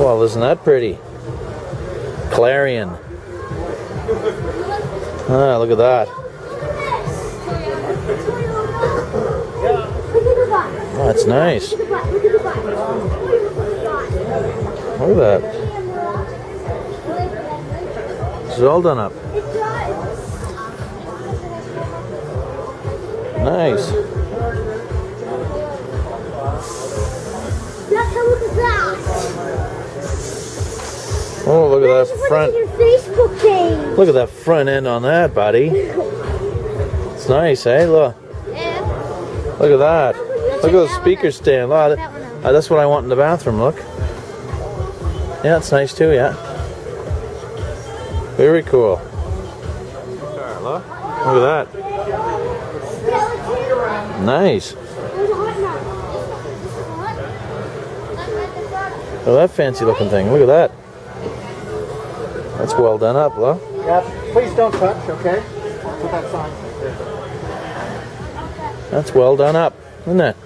Well, isn't that pretty? Clarion. Ah, look at that. Oh, that's nice. Look at that. It's all done up. Nice. Oh, look at that front. Look at that front end on that, buddy. It's nice, eh? Look. Look at that. Look at the speaker stand. Look, that's what I want in the bathroom. Look. Yeah, it's nice too. Yeah. Very cool. Look at that. Nice. Oh, that fancy looking thing. Look at that. That's well done up, look. Yeah, please don't touch, okay? Put that sign. That's well done up, isn't it?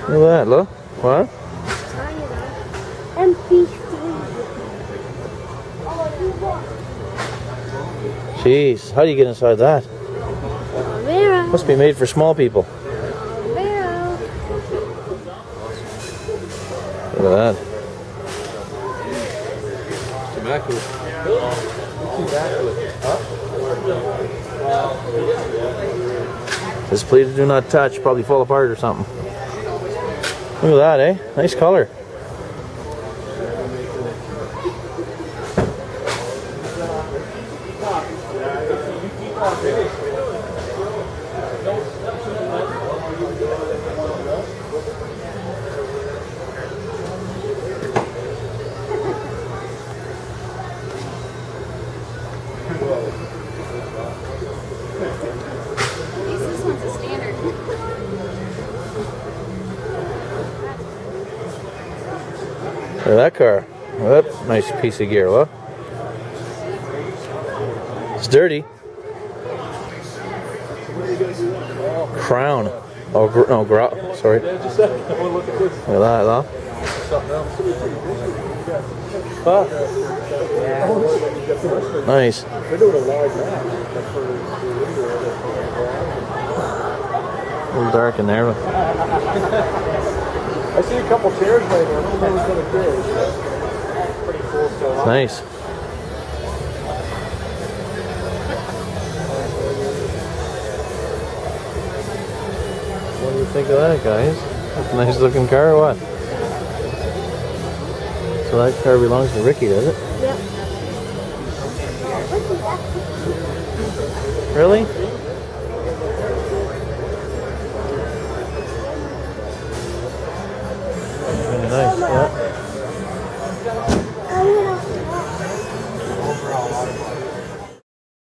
Look at that, look. What? Jeez, how do you get inside that? Must be made for small people. Look at that. This pleated do not touch, probably fall apart or something. Look at that, eh? Nice color. This one's a standard. Look at that car. Well, that nice piece of gear, look. It's dirty. Crown. Oh, no, sorry. Look at that, look. Nice. They're doing a large map. A little dark in there. I see a couple chairs right there. I don't know who's going to carry. Pretty cool stuff. Nice. What do you think of that, guys? That's a nice looking car or what? So that car belongs to Ricky, does it? Yep. Really?